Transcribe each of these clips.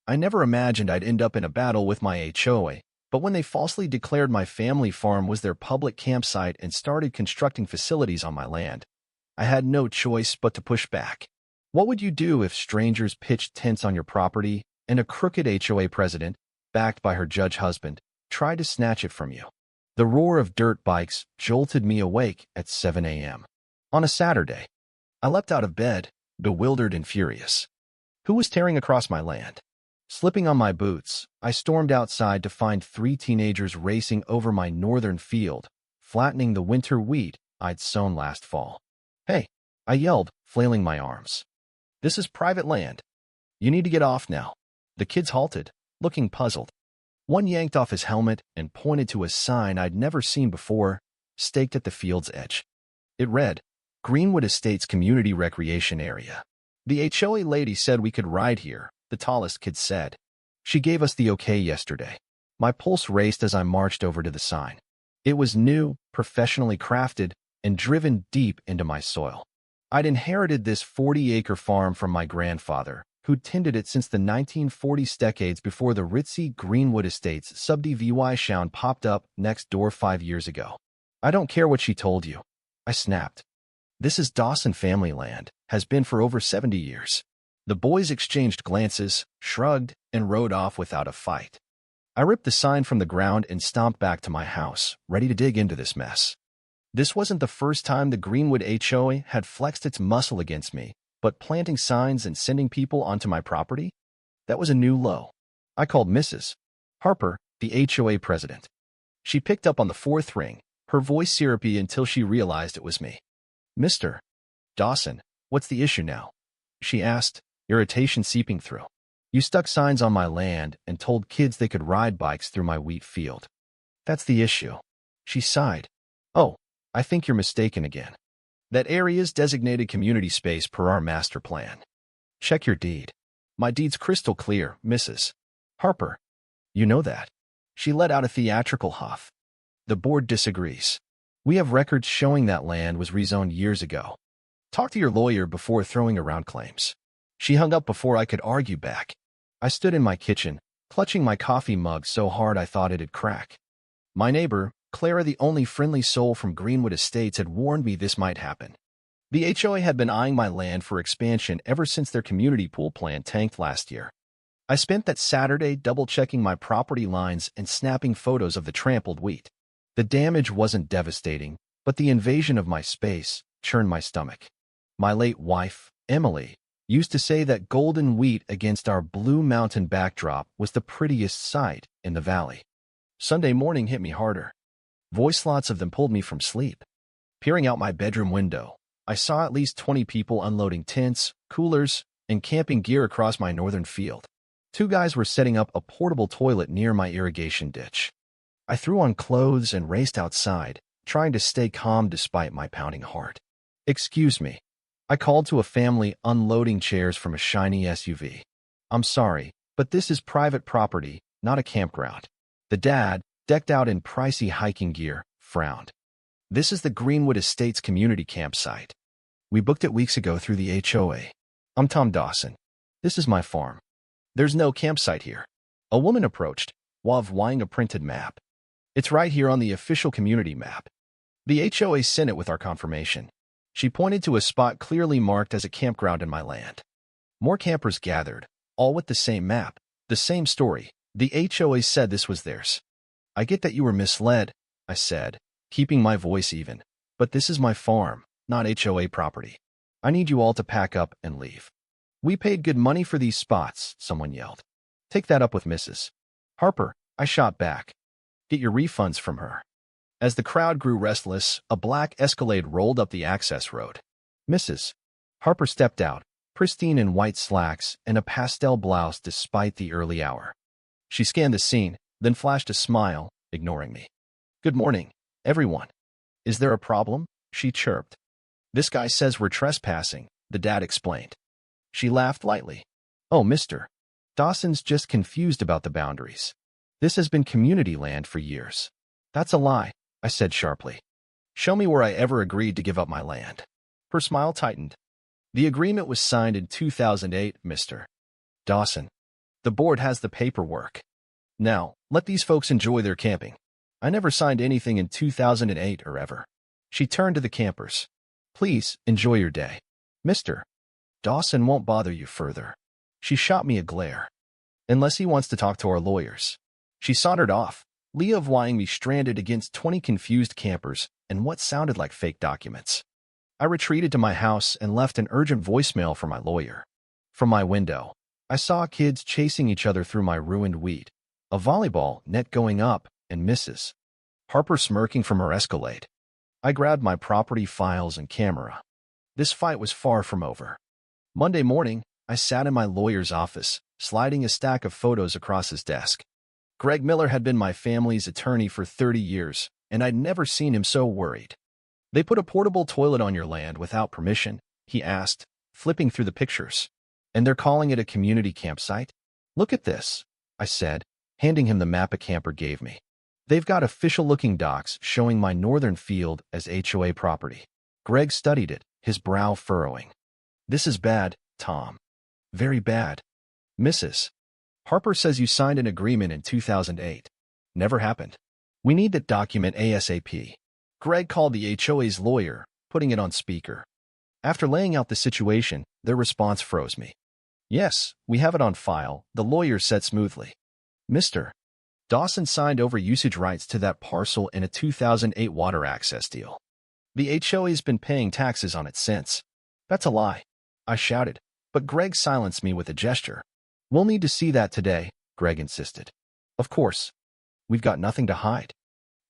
I never imagined I'd end up in a battle with my HOA, but when they falsely declared my family farm was their public campsite and started constructing facilities on my land, I had no choice but to push back. What would you do if strangers pitched tents on your property and a crooked HOA president, backed by her judge husband, tried to snatch it from you? The roar of dirt bikes jolted me awake at 7 a.m. on a Saturday. I leapt out of bed, bewildered and furious. Who was tearing across my land? Slipping on my boots, I stormed outside to find 3 teenagers racing over my northern field, flattening the winter wheat I'd sown last fall. "Hey," I yelled, flailing my arms. "This is private land. You need to get off now." The kids halted, looking puzzled. One yanked off his helmet and pointed to a sign I'd never seen before, staked at the field's edge. It read, "Greenwood Estates Community Recreation Area." "The HOA lady said we could ride here," the tallest kid said. "She gave us the okay yesterday." My pulse raced as I marched over to the sign. It was new, professionally crafted, and driven deep into my soil. I'd inherited this 40-acre farm from my grandfather, who'd tended it since the 1940s, decades before the ritzy Greenwood Estates subdivision popped up next door 5 years ago. "I don't care what she told you," I snapped. "This is Dawson family land, has been for over 70 years. The boys exchanged glances, shrugged, and rode off without a fight. I ripped the sign from the ground and stomped back to my house, ready to dig into this mess. This wasn't the first time the Greenwood HOA had flexed its muscle against me, but planting signs and sending people onto my property? That was a new low. I called Mrs. Harper, the HOA president. She picked up on the 4th ring, her voice syrupy until she realized it was me. "Mr. Dawson, what's the issue now?" she asked, irritation seeping through. "You stuck signs on my land and told kids they could ride bikes through my wheat field." "That's the issue." She sighed. "Oh, I think you're mistaken again. That area's designated community space per our master plan. Check your deed." "My deed's crystal clear, Mrs. Harper." "You know that." She let out a theatrical huff. "The board disagrees. We have records showing that land was rezoned years ago. Talk to your lawyer before throwing around claims." She hung up before I could argue back. I stood in my kitchen, clutching my coffee mug so hard I thought it'd crack. My neighbor, Clara, the only friendly soul from Greenwood Estates, had warned me this might happen. The HOA had been eyeing my land for expansion ever since their community pool plan tanked last year. I spent that Saturday double-checking my property lines and snapping photos of the trampled wheat. The damage wasn't devastating, but the invasion of my space churned my stomach. My late wife, Emily, used to say that golden wheat against our blue mountain backdrop was the prettiest sight in the valley. Sunday morning hit me harder. Voice slots of them pulled me from sleep. Peering out my bedroom window, I saw at least 20 people unloading tents, coolers, and camping gear across my northern field. 2 guys were setting up a portable toilet near my irrigation ditch. I threw on clothes and raced outside, trying to stay calm despite my pounding heart. "Excuse me." I called to a family unloading chairs from a shiny SUV. "I'm sorry, but this is private property, not a campground." The dad, decked out in pricey hiking gear, frowned. "This is the Greenwood Estates community campsite. We booked it weeks ago through the HOA. I'm Tom Dawson. This is my farm. There's no campsite here." A woman approached, waving a printed map. "It's right here on the official community map. The HOA sent it with our confirmation." She pointed to a spot clearly marked as a campground in my land. More campers gathered, all with the same map, the same story. The HOA said this was theirs. "I get that you were misled," I said, keeping my voice even, "but this is my farm, not HOA property. I need you all to pack up and leave." "We paid good money for these spots," someone yelled. "Take that up with Mrs. Harper," I shot back. "Get your refunds from her." As the crowd grew restless, a black Escalade rolled up the access road. Mrs. Harper stepped out, pristine in white slacks and a pastel blouse despite the early hour. She scanned the scene, then flashed a smile, ignoring me. "Good morning, everyone. Is there a problem?" she chirped. "This guy says we're trespassing," the dad explained. She laughed lightly. "Oh, Mr. Dawson's just confused about the boundaries. This has been community land for years." "That's a lie," I said sharply. "Show me where I ever agreed to give up my land." Her smile tightened. "The agreement was signed in 2008, Mr. Dawson." The board has the paperwork. Now, let these folks enjoy their camping. I never signed anything in 2008 or ever. She turned to the campers. Please, enjoy your day. Mr. Dawson won't bother you further. She shot me a glare. Unless he wants to talk to our lawyers. She sauntered off, leaving me stranded against 20 confused campers and what sounded like fake documents. I retreated to my house and left an urgent voicemail for my lawyer. From my window, I saw kids chasing each other through my ruined wheat, a volleyball net going up, and Mrs. Harper smirking from her Escalade. I grabbed my property files and camera. This fight was far from over. Monday morning, I sat in my lawyer's office, sliding a stack of photos across his desk. Greg Miller had been my family's attorney for 30 years, and I'd never seen him so worried. They put a portable toilet on your land without permission, he asked, flipping through the pictures. And they're calling it a community campsite? Look at this, I said, handing him the map a camper gave me. They've got official-looking docs showing my northern field as HOA property. Greg studied it, his brow furrowing. This is bad, Tom. Very bad. Mrs. Harper says you signed an agreement in 2008. Never happened. We need that document ASAP. Greg called the HOA's lawyer, putting it on speaker. After laying out the situation, their response froze me. Yes, we have it on file, the lawyer said smoothly. Mr. Dawson signed over usage rights to that parcel in a 2008 water access deal. The HOA's been paying taxes on it since. That's a lie, I shouted, but Greg silenced me with a gesture. We'll need to see that today, Greg insisted. Of course. We've got nothing to hide.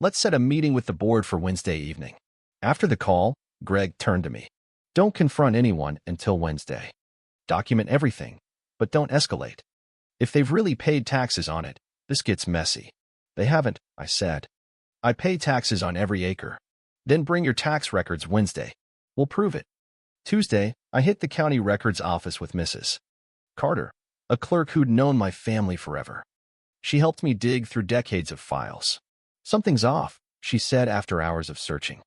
Let's set a meeting with the board for Wednesday evening. After the call, Greg turned to me. Don't confront anyone until Wednesday. Document everything, but don't escalate. If they've really paid taxes on it, this gets messy. They haven't, I said. I pay taxes on every acre. Then bring your tax records Wednesday. We'll prove it. Tuesday, I hit the county records office with Mrs. Carter, a clerk who'd known my family forever. She helped me dig through decades of files. Something's off, she said after hours of searching.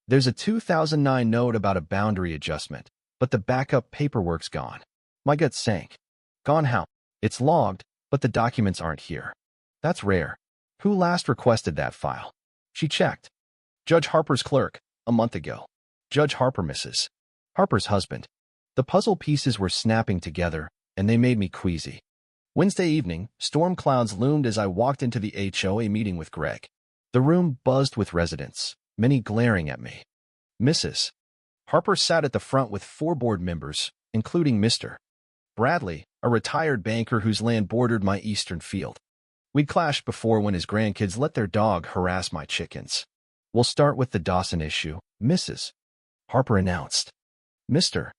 There's a 2009 note about a boundary adjustment, but the backup paperwork's gone. My gut sank. Gone how? It's logged, but the documents aren't here. That's rare. Who last requested that file? She checked. Judge Harper's clerk, a month ago. Judge Harper, Mrs. Harper's husband. The puzzle pieces were snapping together, and they made me queasy. Wednesday evening, storm clouds loomed as I walked into the HOA meeting with Greg. The room buzzed with residents, many glaring at me. Mrs. Harper sat at the front with 4 board members, including Mr. Bradley, a retired banker whose land bordered my eastern field. We'd clashed before when his grandkids let their dog harass my chickens. We'll start with the Dawson issue, Mrs. Harper announced. Mr.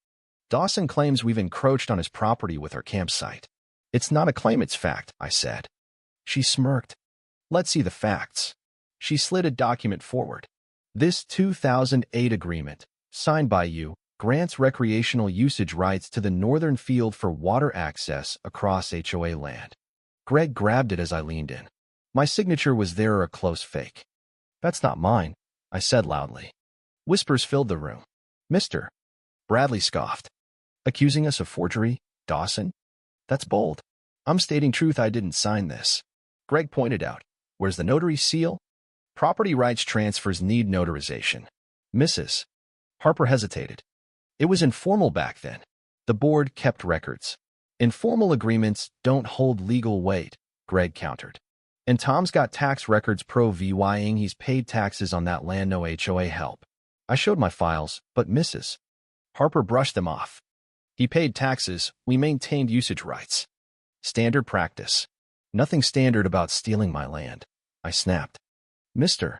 Dawson claims we've encroached on his property with our campsite. It's not a claim, it's fact, I said. She smirked. Let's see the facts. She slid a document forward. This 2008 agreement, signed by you, grants recreational usage rights to the northern field for water access across HOA land. Greg grabbed it as I leaned in. My signature was there, a close fake. That's not mine, I said loudly. Whispers filled the room. Mr. Bradley scoffed. Accusing us of forgery, Dawson? That's bold. I'm stating truth, I didn't sign this. Greg pointed out. Where's the notary seal? Property rights transfers need notarization. Mrs. Harper hesitated. It was informal back then. The board kept records. Informal agreements don't hold legal weight, Greg countered. And Tom's got tax records proving he's paid taxes on that land, no HOA help. I showed my files, but Mrs. Harper brushed them off. He paid taxes, we maintained usage rights. Standard practice. Nothing standard about stealing my land, I snapped. Mr.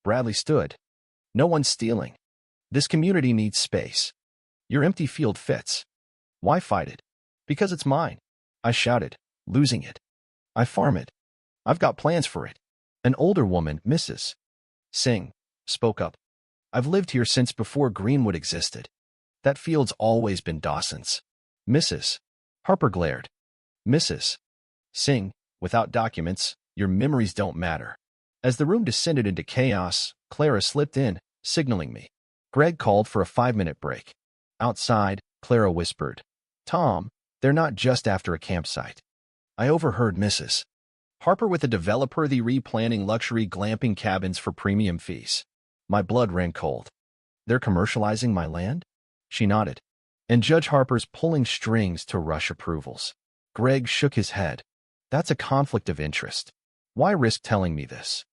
Bradley stood. No one's stealing. This community needs space. Your empty field fits. Why fight it? Because it's mine, I shouted, losing it. I farm it. I've got plans for it. An older woman, Mrs. Singh, spoke up. I've lived here since before Greenwood existed. That field's always been Dawson's. Mrs. Harper glared. Mrs. Singh, without documents, your memories don't matter. As the room descended into chaos, Clara slipped in, signaling me. Greg called for a 5-minute break. Outside, Clara whispered, Tom, they're not just after a campsite. I overheard Mrs. Harper with a developer the replanning luxury glamping cabins for premium fees. My blood ran cold. They're commercializing my land? She nodded. And Judge Harper's pulling strings to rush approvals. Greg shook his head. That's a conflict of interest. Why risk telling me this?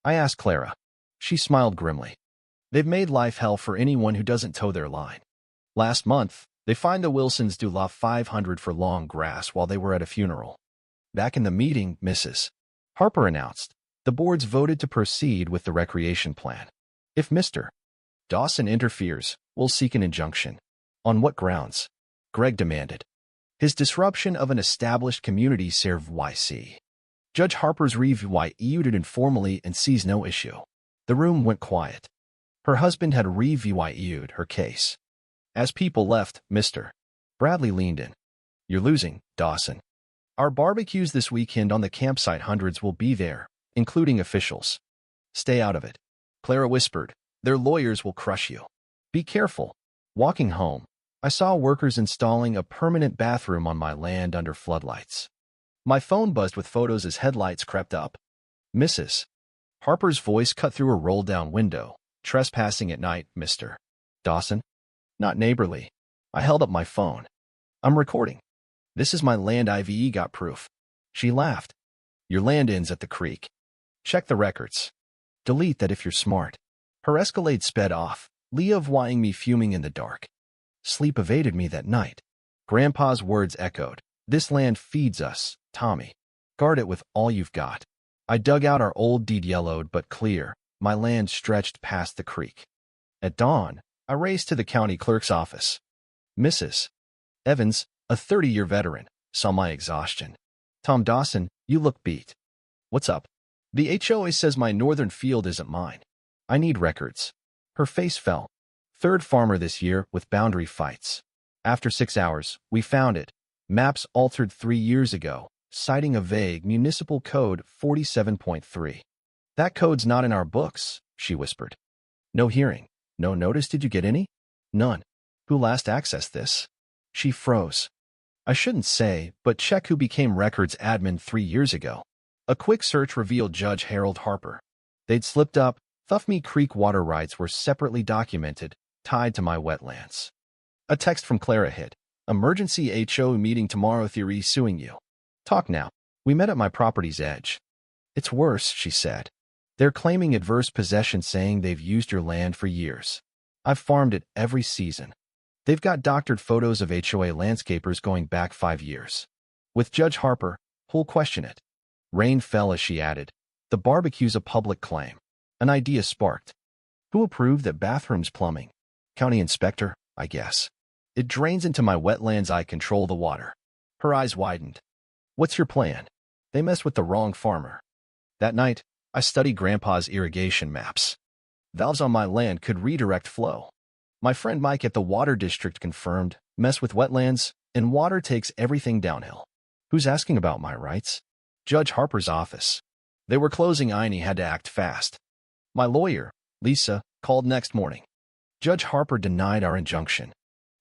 I asked Clara. She smiled grimly. They've made life hell for anyone who doesn't toe their line. Last month, they fined the Wilsons du La $500 for long grass while they were at a funeral. Back in the meeting, Mrs. Harper announced, the boards voted to proceed with the recreation plan. If Mr. Dawson interferes, we'll seek an injunction. On what grounds? Greg demanded. His disruption of an established community service. Judge Harper's reviewed it informally and sees no issue. The room went quiet. Her husband had reviewed her case. As people left, Mr. Bradley leaned in. You're losing, Dawson. Our barbecues this weekend on the campsite, hundreds will be there, including officials. Stay out of it. Clara whispered. Their lawyers will crush you. Be careful. Walking home, I saw workers installing a permanent bathroom on my land under floodlights. My phone buzzed with photos as headlights crept up. Mrs. Harper's voice cut through a roll-down window. Trespassing at night, Mr. Dawson? Not neighborly. I held up my phone. I'm recording. This is my land. I've got proof. She laughed. Your land ends at the creek. Check the records. Delete that if you're smart. Her Escalade sped off, leaving me fuming in the dark. Sleep evaded me that night. Grandpa's words echoed. This land feeds us, Tommy. Guard it with all you've got. I dug out our old deed, yellowed but clear. My land stretched past the creek. At dawn, I raced to the county clerk's office. Mrs. Evans, a 30-year veteran, saw my exhaustion. Tom Dawson, you look beat. What's up? The HOA says my northern field isn't mine. I need records. Her face fell. Third farmer this year with boundary fights. After 6 hours, we found it. Maps altered 3 years ago, citing a vague municipal code 47.3. That code's not in our books, she whispered. No hearing. No notice. Did you get any? None. Who last accessed this? She froze. I shouldn't say, but check who became records admin 3 years ago. A quick search revealed Judge Harold Harper. They'd slipped up. Thuffme Creek water rights were separately documented, tied to my wetlands. A text from Clara hit. Emergency HOA meeting tomorrow. Theory suing you. Talk now. We met at my property's edge. It's worse, she said. They're claiming adverse possession, saying they've used your land for years. I've farmed it every season. They've got doctored photos of HOA landscapers going back 5 years. With Judge Harper, who'll question it. Rain fell as she added. The barbecue's a public claim. An idea sparked. Who approved that bathroom's plumbing? County inspector, I guess. It drains into my wetlands. I control the water. Her eyes widened. What's your plan? They messed with the wrong farmer. That night, I studied Grandpa's irrigation maps. Valves on my land could redirect flow. My friend Mike at the water district confirmed, mess with wetlands, and water takes everything downhill. Who's asking about my rights? Judge Harper's office. They were closing. I had to act fast. My lawyer, Lisa, called next morning. Judge Harper denied our injunction.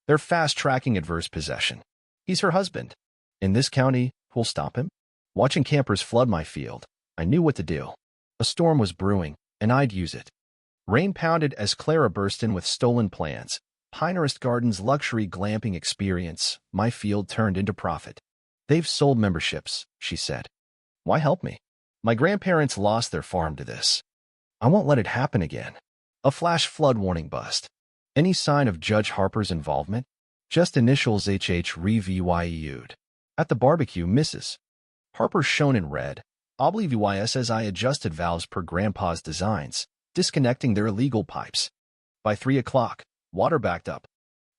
They're fast-tracking adverse possession. He's her husband. In this county, who'll stop him? Watching campers flood my field, I knew what to do. A storm was brewing, and I'd use it. Rain pounded as Clara burst in with stolen plans. Pinehurst Gardens luxury glamping experience. My field turned into profit. They've sold memberships, she said. Why help me? My grandparents lost their farm to this. I won't let it happen again. A flash flood warning bust. Any sign of Judge Harper's involvement? Just initials HH reviewed. At the barbecue, Mrs. Harper shone in red. Oblivious as I adjusted valves per Grandpa's designs, disconnecting their illegal pipes. By 3 o'clock, water backed up.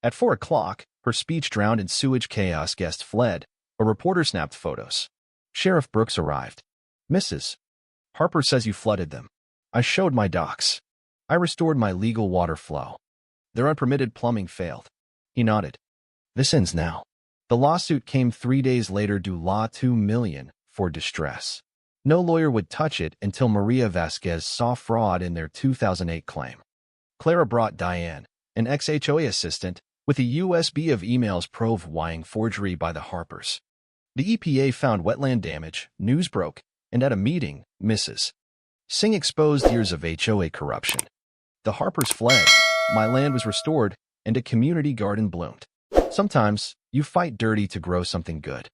At 4 o'clock, her speech drowned in sewage chaos. Guests fled. A reporter snapped photos. Sheriff Brooks arrived. Mrs. Harper says you flooded them. I showed my docs. I restored my legal water flow. Their unpermitted plumbing failed. He nodded. This ends now. The lawsuit came 3 days later. Due law $2 million for distress. No lawyer would touch it until Maria Vasquez saw fraud in their 2008 claim. Clara brought Diane, an ex-HOA assistant, with a USB of emails proving forgery by the Harpers. The EPA found wetland damage, news broke, and at a meeting, Mrs. Singh exposed years of HOA corruption. The Harpers fled, my land was restored, and a community garden bloomed. Sometimes, you fight dirty to grow something good.